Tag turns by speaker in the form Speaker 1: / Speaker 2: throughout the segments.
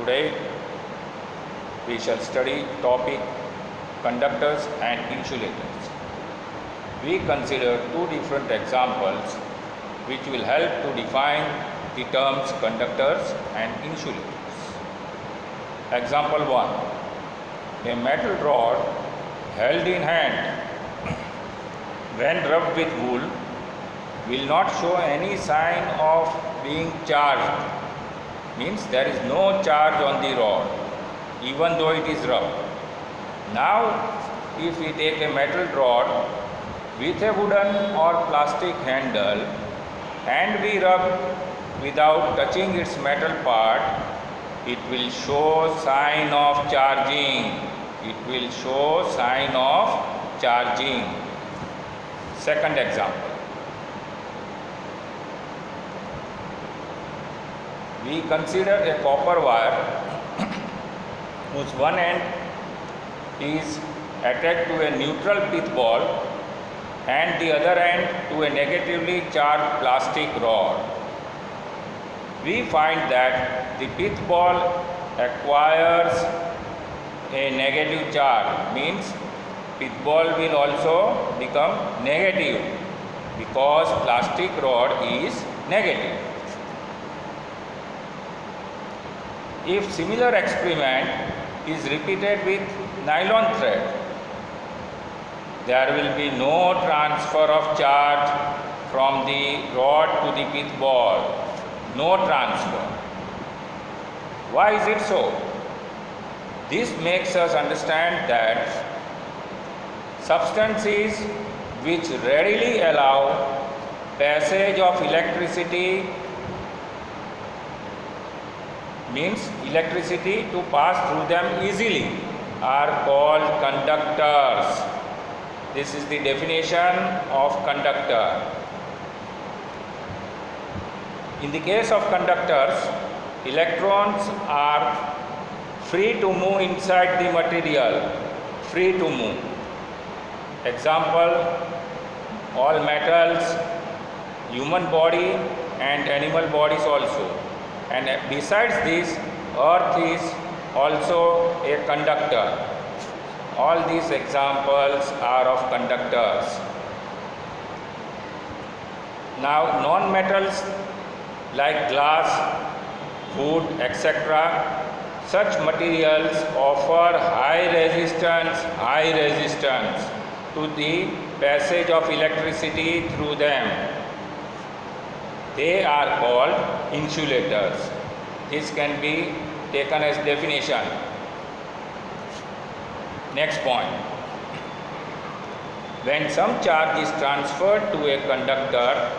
Speaker 1: Today we shall study topic conductors and insulators. We consider two different examples which will help to define the terms conductors and insulators. Example 1. A metal rod held in hand when rubbed with wool will not show any sign of being charged. Means there is no charge on the rod even though it is rubbed. Now if we take a metal rod with a wooden or plastic handle and we rub without touching its metal part, it will show sign of charging. It will show sign of charging. Second example. We consider a copper wire whose one end is attached to a neutral pith ball and the other end to a negatively charged plastic rod. We find that the pith ball acquires a negative charge, means pith ball will also become negative because plastic rod is negative. If similar experiment is repeated with nylon thread, there will be no transfer of charge from the rod to the pith ball. No transfer. Why is it so? This makes us understand that substances which readily allow passage of electricity, means electricity to pass through them easily, are called conductors. This is the definition of conductor. In the case of conductors, electrons are free to move inside the material, free to move. Example, all metals, human body and animal bodies also. And besides this, earth is also a conductor. All these examples are of conductors. Now, non-metals like glass, wood, etc., such materials offer high resistance to the passage of electricity through them. They are called insulators. This can be taken as definition. Next point. When some charge is transferred to a conductor,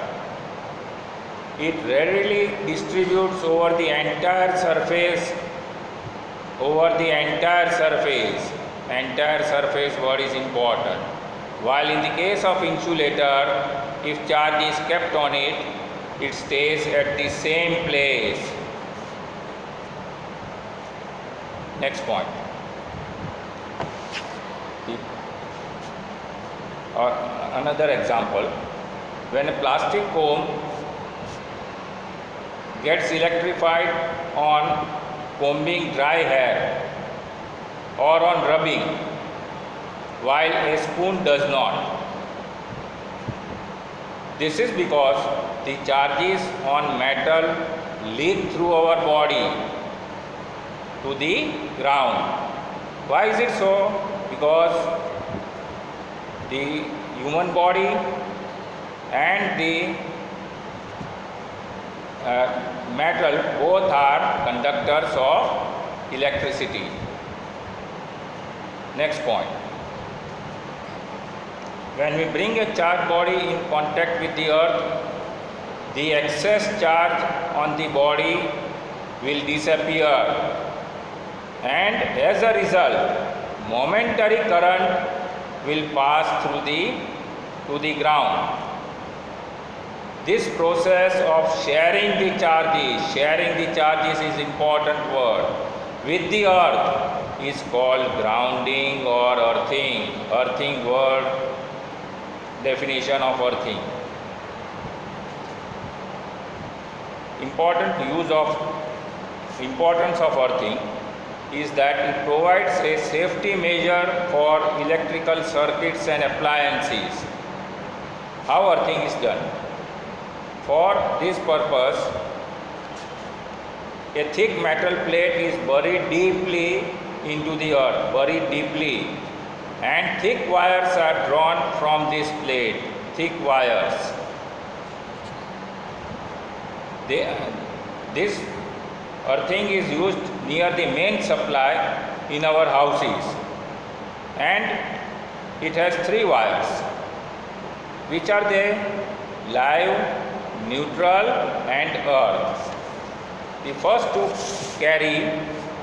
Speaker 1: it readily distributes over the entire surface. Entire surface word is important. While in the case of insulator, if charge is kept on it, it stays at the same place. Next point. Another example. When a plastic comb gets electrified on combing dry hair or on rubbing, while a spoon does not. This is because the charges on metal leak through our body to the ground. Why is it so? Because the human body and the metal both are conductors of electricity. Next point. When we bring a charged body in contact with the earth, the excess charge on the body will disappear, and as a result, momentary current will pass to the ground. This process of sharing the charges is important word, with the earth is called grounding or earthing. Earthing word, definition of earthing. important use of importance of earthing is that it provides a safety measure for electrical circuits and appliances. How earthing is done? For this purpose, a thick metal plate is buried deeply into the earth, and thick wires are drawn from this plate, thick wires. This earthing is used near the main supply in our houses, and it has three wires. Which are they? Live, neutral and earth. The first two carry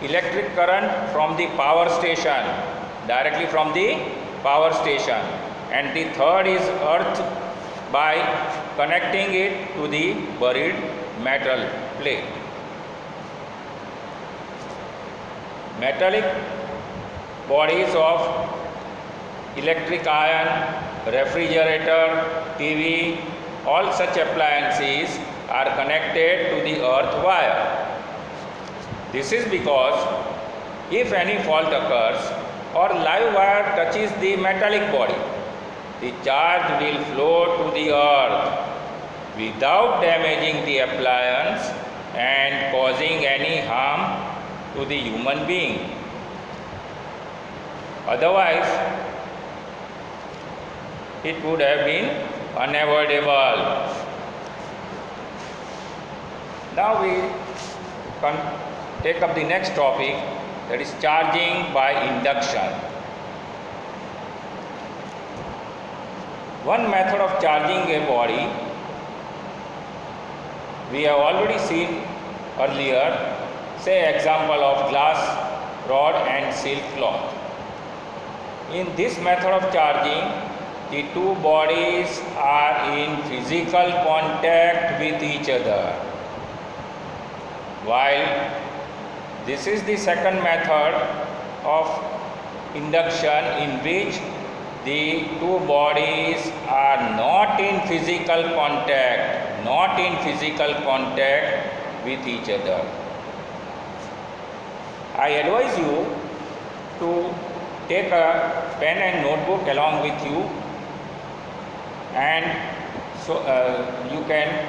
Speaker 1: electric current from the power station, directly from the power station, and the third is earth by connecting it to the buried metal plate. Metallic bodies of electric iron, refrigerator, TV, all such appliances are connected to the earth wire. This is because if any fault occurs or live wire touches the metallic body, the charge will flow to the earth without damaging the appliance and causing any harm to the human being. Otherwise, it would have been unavoidable. Now we take up the next topic, that is charging by induction. One method of charging a body we have already seen earlier, say example of glass rod and silk cloth. In this method of charging, the two bodies are in physical contact with each other, while this is the second method of induction in which the two bodies are not in physical contact with each other. I advise you to take a pen and notebook along with you, and so you can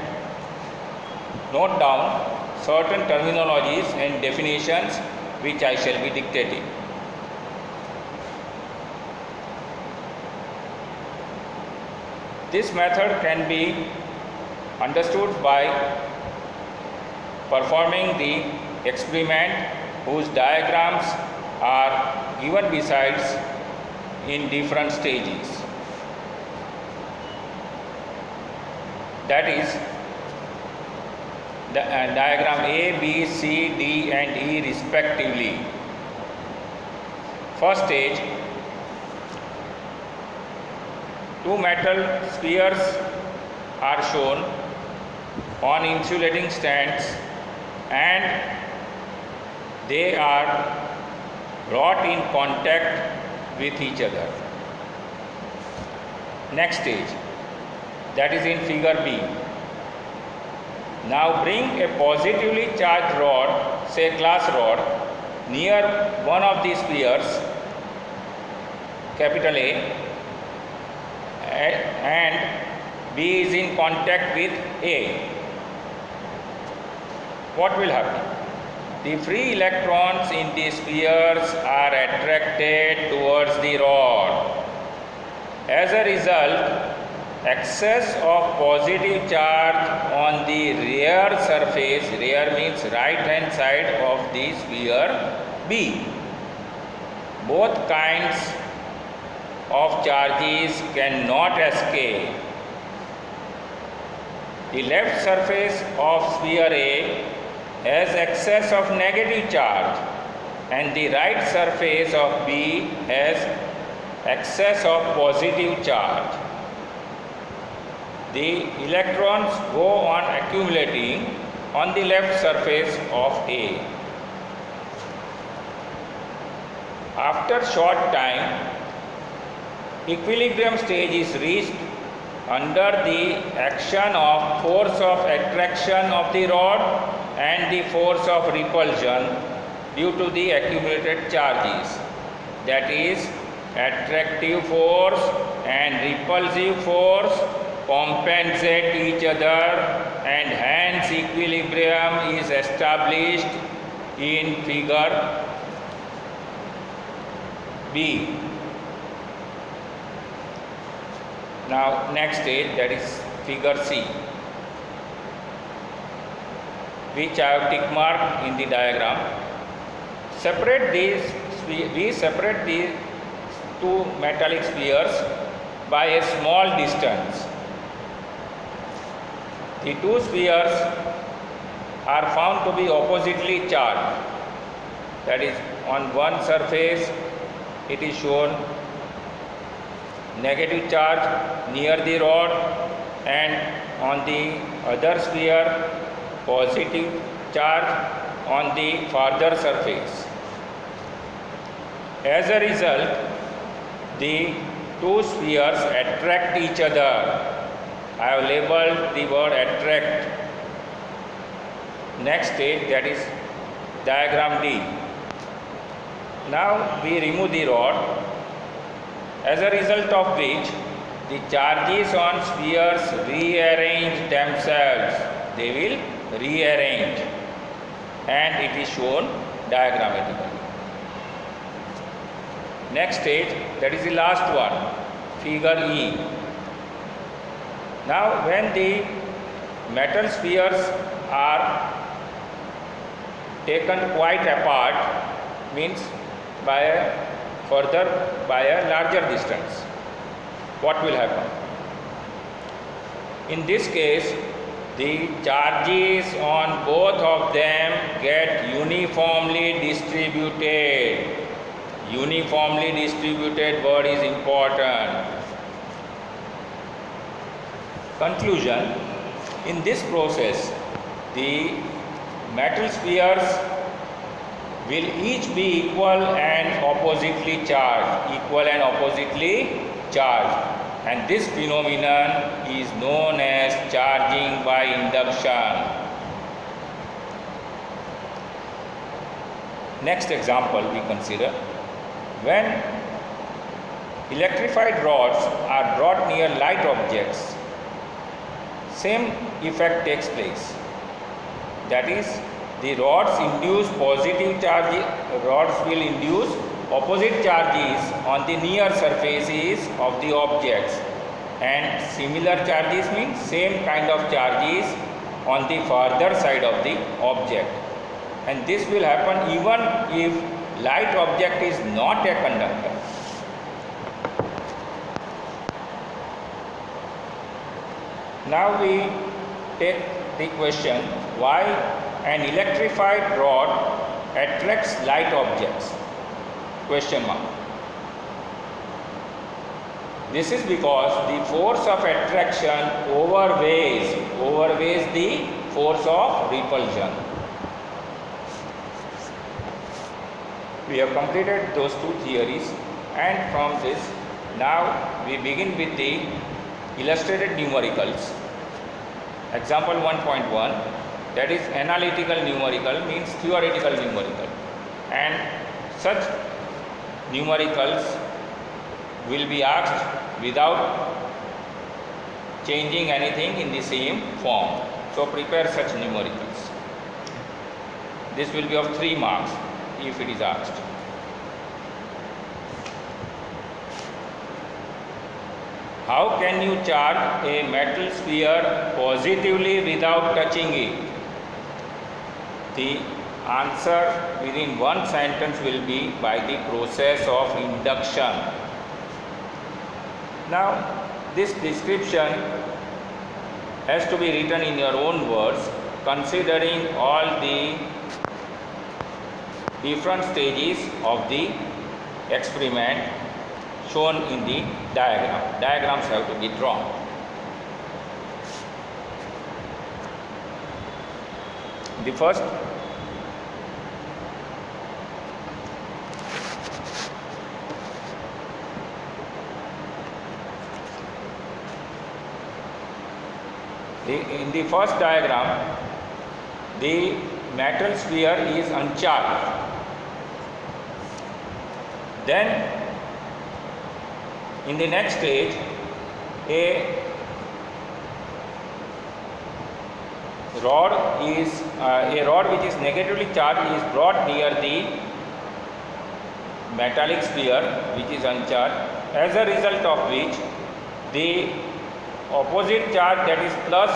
Speaker 1: note down certain terminologies and definitions which I shall be dictating. This method can be understood by performing the experiment whose diagrams are given besides in different stages. That is the diagram A, B, C, D and E respectively. First stage, two metal spheres are shown on insulating stands and they are brought in contact with each other. Next stage, that is in figure B. Now bring a positively charged rod, say glass rod, near one of these spheres, capital A, and B is in contact with A. What will happen? The free electrons in the spheres are attracted towards the rod. As a result, excess of positive charge on the rear surface, rear means right hand side of the sphere B. Both kinds of charges cannot escape. The left surface of sphere A has excess of negative charge and the right surface of B has excess of positive charge. The electrons go on accumulating on the left surface of A. After short time, equilibrium stage is reached under the action of force of attraction of the rod and the force of repulsion due to the accumulated charges. That is, attractive force and repulsive force compensate each other, and hence equilibrium is established in figure B. Now next stage, that is figure C, which I have tick marked in the diagram. We separate these two metallic spheres by a small distance. The two spheres are found to be oppositely charged. That is, on one surface it is shown negative charge near the rod, and on the other sphere positive charge on the farther surface. As a result, the two spheres attract each other. I have labeled the word attract. Next stage, that is diagram D. Now we remove the rod, as a result of which the charges on spheres rearrange themselves. They will rearrange, and it is shown diagrammatically. Next stage, that is the last one, figure E. Now when the metal spheres are taken quite apart, means by a larger distance, what will happen? In this case, the charges on both of them get uniformly distributed. Uniformly distributed word is important. Conclusion: in this process, the metal spheres will each be equal and oppositely charged, and this phenomenon is known as charging by induction. Next example we consider: when electrified rods are brought near light objects, same effect takes place. That is, the rods will induce opposite charges on the near surfaces of the objects, and similar charges means same kind of charges on the farther side of the object, and this will happen even if light object is not a conductor. Now we take the question, why an electrified rod attracts light objects? Question mark. This is because the force of attraction overweighs the force of repulsion. We have completed those two theories, and from this now we begin with the illustrated numericals. Example 1.1, that is analytical numerical, means theoretical numerical, and such numericals will be asked without changing anything in the same form. So prepare such numericals. This will be of 3 marks if it is asked. How can you charge a metal sphere positively without touching it? The answer within one sentence will be by the process of induction. Now, this description has to be written in your own words, considering all the different stages of the experiment shown in the diagram. Diagrams have to be drawn. The first in the first diagram, the metal sphere is uncharged. Then in the next stage, a rod which is negatively charged is brought near the metallic sphere which is uncharged, as a result of which the opposite charge, that is plus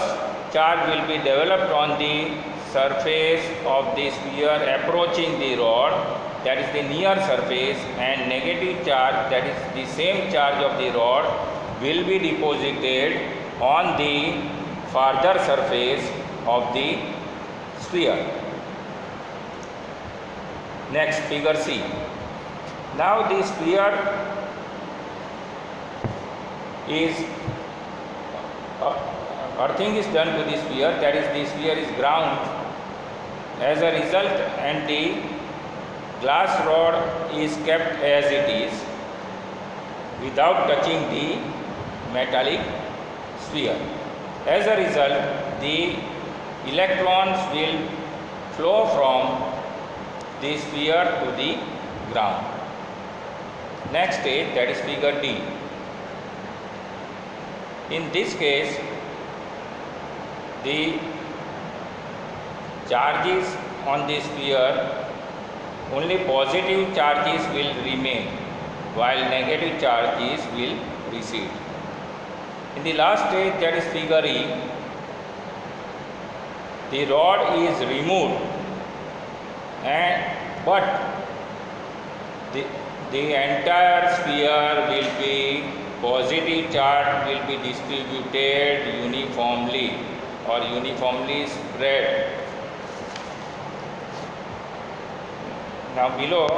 Speaker 1: charge, will be developed on the surface of the sphere approaching the rod, that is the near surface, and negative charge, that is the same charge of the rod, will be deposited on the farther surface of the sphere. Next, figure C. Now the sphere is earthing is done to the sphere, that is the sphere is ground. As a result, and the glass rod is kept as it is without touching the metallic sphere. As a result, the electrons will flow from the sphere to the ground. Next stage, that is figure D. In this case, the charges on the sphere, only positive charges will remain while negative charges will recede. In the last stage, that is figure E, the rod is removed, but the entire sphere will be, positive charge will be distributed uniformly or uniformly spread. Now below,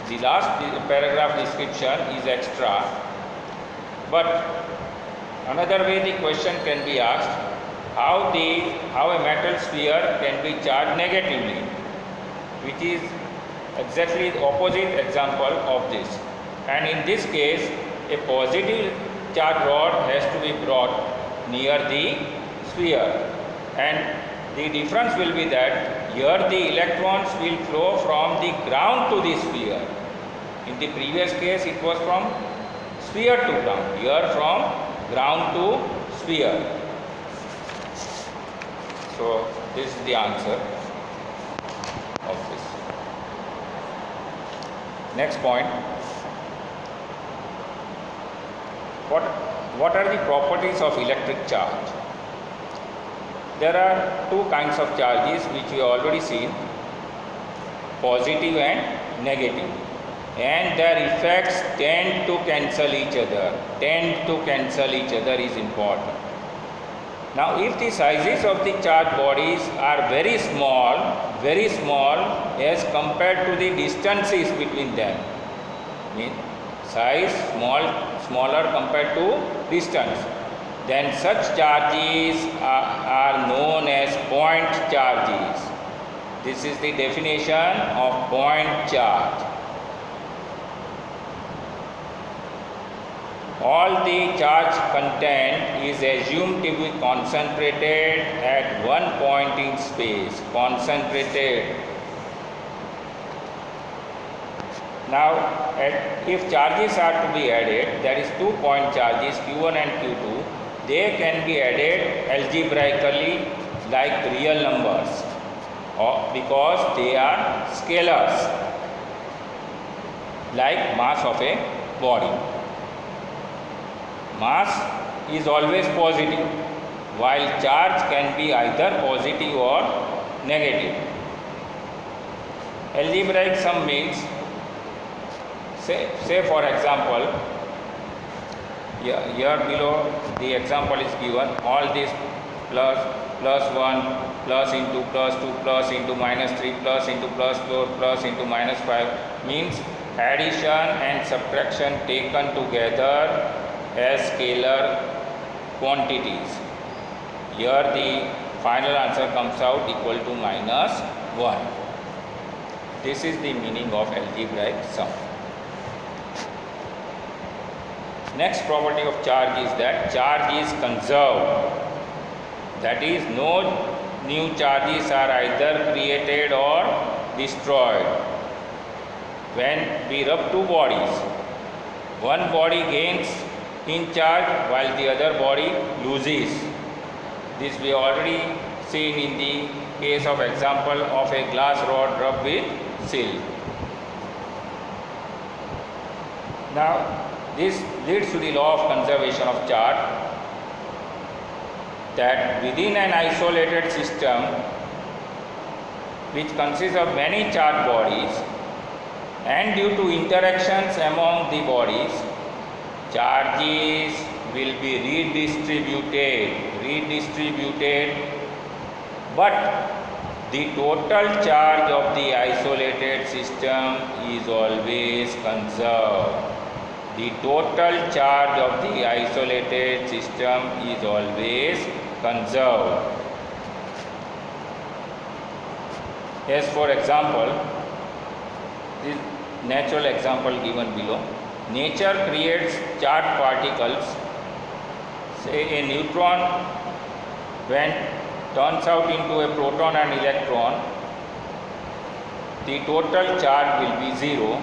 Speaker 1: the last paragraph description is extra, but another way the question can be asked, how a metal sphere can be charged negatively, which is exactly the opposite example of this. And in this case, a positive charge rod has to be brought near the sphere, and the difference will be that here the electrons will flow from the ground to the sphere. In the previous case, it was from sphere to ground, here from ground to sphere. So this is the answer of this. Next point, what are the properties of electric charge? There are two kinds of charges which we have already seen, positive and negative, and their effects tend to cancel each other. Tend to cancel each other is important. Now if the sizes of the charged bodies are very small as compared to the distances between them, means size smaller compared to distance, then such charges are known as point charges. This is the definition of point charge. All the charge content is assumed to be concentrated at one point in space. Concentrated. Now, if charges are to be added, that is 2 point charges Q1 and Q2, they can be added algebraically like real numbers, because they are scalars, like mass of a body. Mass is always positive, while charge can be either positive or negative. Algebraic sum means, say for example, here below the example is given, all this plus 1 plus into plus 2 plus into minus 3 plus into plus 4 plus into minus 5 means addition and subtraction taken together as scalar quantities. Here the final answer comes out equal to minus 1. This is the meaning of algebraic sum. Next property of charge is that charge is conserved. That is, no new charges are either created or destroyed. When we rub two bodies, one body gains in charge while the other body loses. This we already seen in the case of example of a glass rod rubbed with silk. Now this leads to the law of conservation of charge, that within an isolated system which consists of many charged bodies, and due to interactions among the bodies, charges will be redistributed, but the total charge of the isolated system is always conserved. The total charge of the isolated system is always conserved. As for example, this natural example given below. Nature creates charged particles. Say a neutron, when turns out into a proton and electron, the total charge will be 0,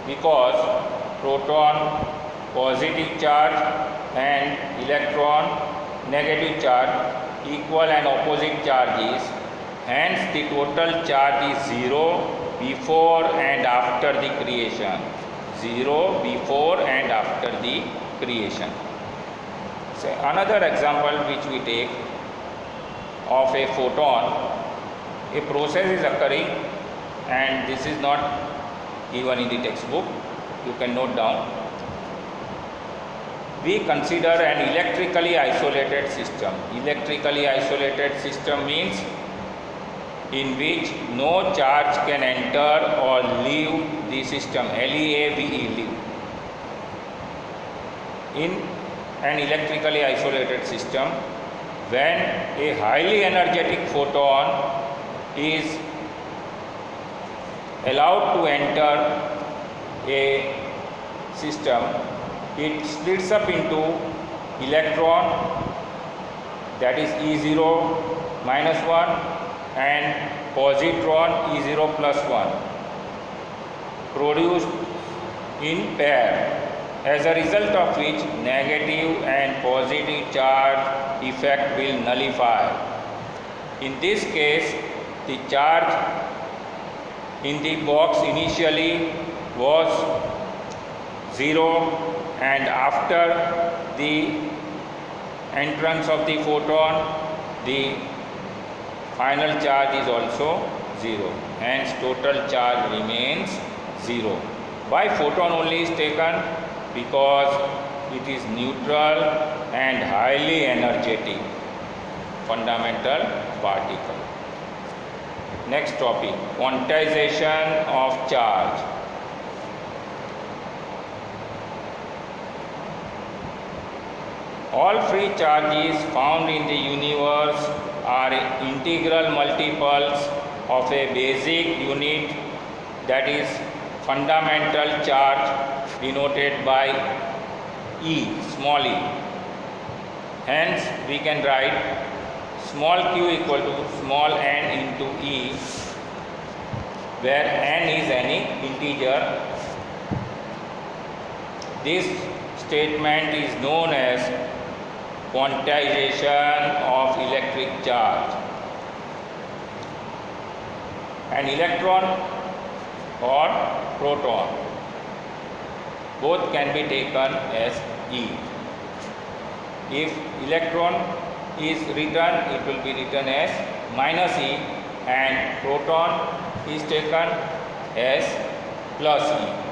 Speaker 1: because proton positive charge and electron negative charge equal and opposite charges. Hence the total charge is 0 before and after the creation. 0 before and after the creation. So another example which we take of a photon, a process is occurring, and this is not given in the textbook, you can note down. We consider an electrically isolated system. Electrically isolated system means in which no charge can enter or leave the system. LEAVE, leave. In an electrically isolated system, when a highly energetic photon is allowed to enter a system, it splits up into electron, that is E0 minus 1, and positron E0 plus 1, produced in pair, as a result of which negative and positive charge effect will nullify. In this case, the charge in the box initially was 0, and after the entrance of the photon, the final charge is also 0. Hence total charge remains 0. Why photon only is taken? Because it is neutral and highly energetic fundamental particle. Next topic, quantization of charge. All free charges found in the universe are integral multiples of a basic unit, that is fundamental charge, denoted by E, small e. Hence we can write small q equal to small n into E, where n is any integer. This statement is known as quantization of electric charge. An electron or proton, both can be taken as E. If electron is written, it will be written as minus E, and proton is taken as plus E.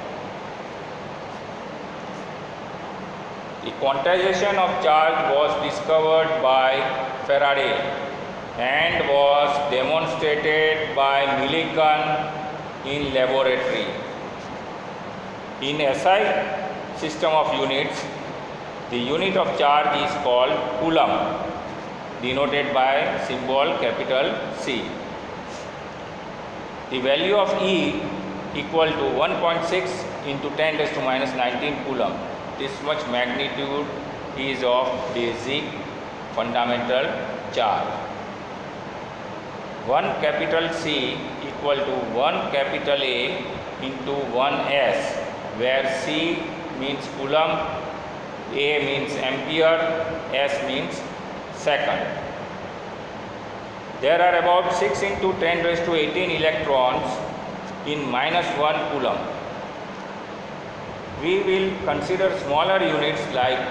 Speaker 1: The quantization of charge was discovered by Faraday and was demonstrated by Millikan in laboratory. In SI system of units, the unit of charge is called coulomb, denoted by symbol capital C. The value of E equal to 1.6 into 10 raised to minus 19 coulomb. This much magnitude is of basic fundamental charge. 1 capital C equal to 1 capital A into 1 S, where C means coulomb, A means ampere, S means second. There are about 6 into 10 raised to 18 electrons in -1 coulomb. We will consider smaller units like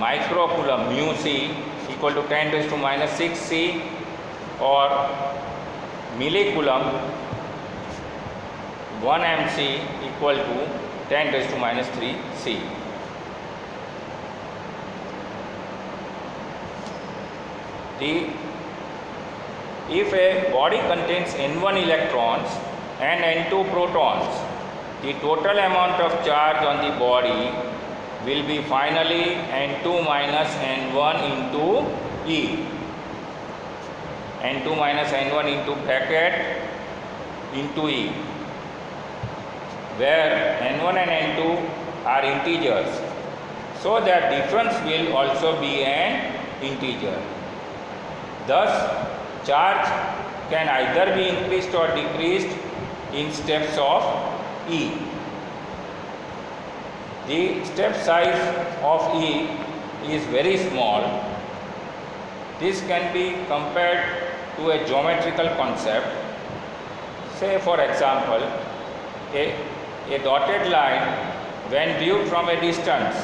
Speaker 1: microcoulomb mu C equal to 10 raised to -6 C or millicoulomb 1 mC equal to 10 raised to -3 C. If a body contains N1 electrons and N2 protons, the total amount of charge on the body will be finally N2 minus N1 into E. N2 minus N1 into bracket into E, where N1 and N2 are integers, so their difference will also be an integer. Thus, charge can either be increased or decreased in steps of E. The step size of E is very small. This can be compared to a geometrical concept. Say for example, a dotted line when viewed from a distance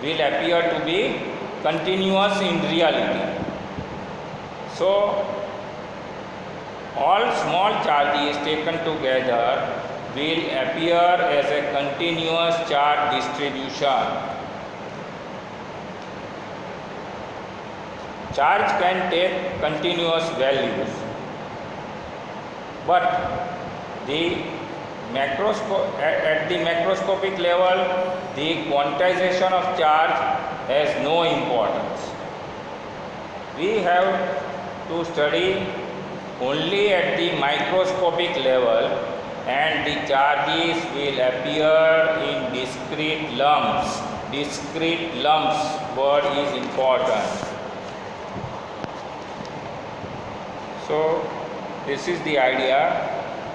Speaker 1: will appear to be continuous in reality. So, all small charges taken together will appear as a continuous charge distribution. Charge can take continuous values, but at the macroscopic level, the quantization of charge has no importance. We have to study only at the microscopic level, and the charges will appear in discrete lumps. Discrete lumps word is important. So, this is the idea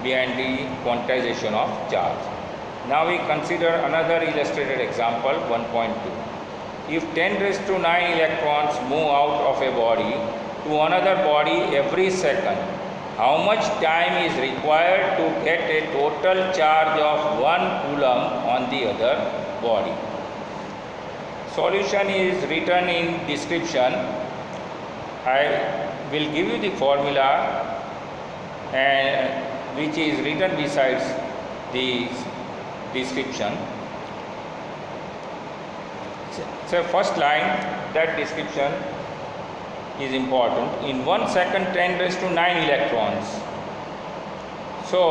Speaker 1: behind the quantization of charge. Now we consider another illustrated example, 1.2. If 10 raised to 9 electrons move out of a body to another body every second, how much time is required to get a total charge of 1 coulomb on the other body? Solution is written in description. I will give you the formula which is written besides the description. So first line, that description is important. In 1 second 10 raised to 9 electrons. So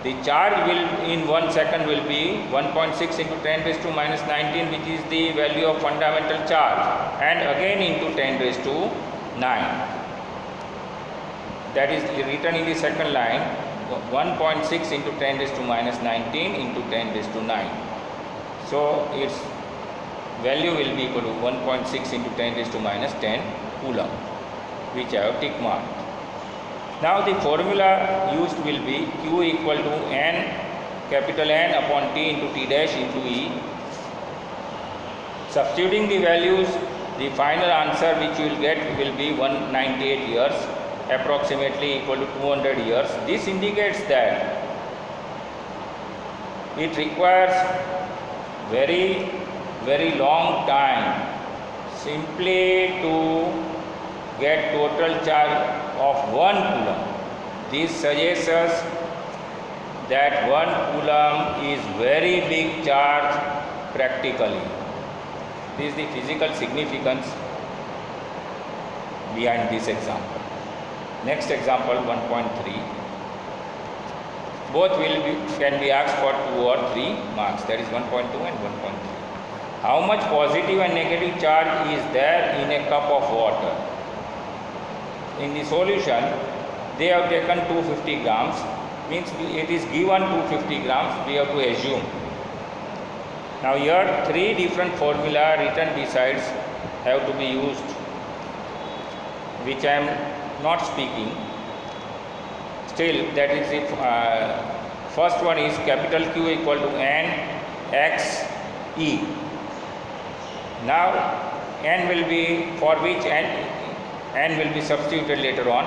Speaker 1: the charge will in 1 second will be 1.6 into 10 raised to -19, which is the value of fundamental charge, and again into 10 raised to 9. That is written in the second line, 1.6 into 10 raised to -19 into 10 raised to 9. So its value will be equal to 1.6 into 10 raised to -10 coulomb, which I have tick marked. Now the formula used will be Q equal to N, capital N upon T into T dash into E. Substituting the values, the final answer which you will get will be 198 years, approximately equal to 200 years. This indicates that it requires very long time simply to get total charge of 1 coulomb. This suggests us that 1 coulomb is very big charge practically. This is the physical significance behind this example. Next example, 1.3. Both can be asked for 2 or 3 marks, that is 1.2 and 1.3. How much positive and negative charge is there in a cup of water? In the solution, they have taken 250 grams, means it is given 250 grams, we have to assume. Now here 3 different formula written besides have to be used. which I am not speaking. Still, that is if first one is capital Q equal to N X E. Now N will be, for which N will be substituted later on.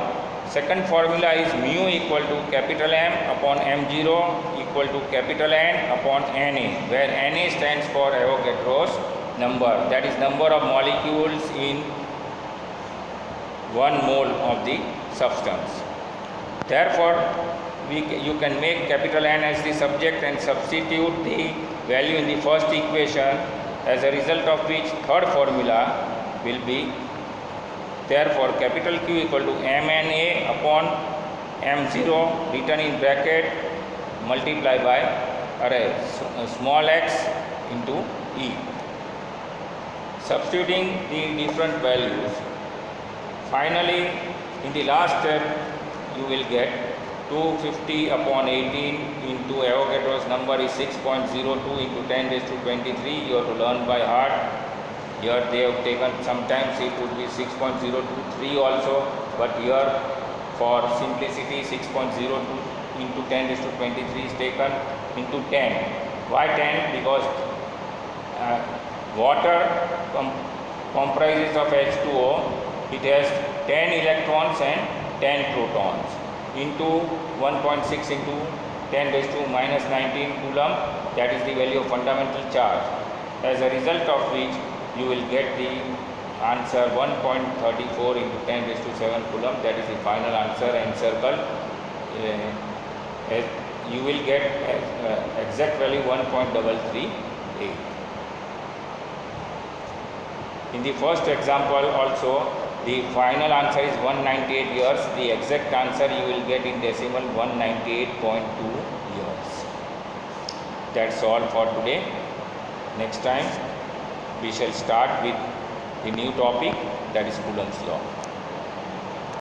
Speaker 1: Second formula is mu equal to capital M upon M0 equal to capital N upon Na, where Na stands for Avogadro's number, that is number of molecules in 1 mole of the substance. Therefore, you can make capital N as the subject and substitute the value in the first equation, as a result of which third formula will be, therefore capital Q equal to Mna upon M0 written in bracket multiplied by small x into E. Substituting the different values, finally in the last step you will get 250 upon 18 into Avogadro's number is 6.02 into 10 raised to 23. You have to learn by heart. Here they have taken, sometimes it would be 6.023 also, but here for simplicity 6.02 into 10 raised to 23 is taken into 10. Why 10? Because water comprises of H2O. It has 10 electrons and 10 protons into 1.6 into 10 raised to minus 19 coulomb. That is the value of fundamental charge. As a result of which you will get the answer 1.34 into 10 raised to 7 coulomb. That is the final answer, and circle. You will get exact value 1.338. In the first example also, the final answer is 198 years. The exact answer you will get in decimal 198.2 years. That's all for today. Next time we shall start with the new topic, that is Coulomb's law.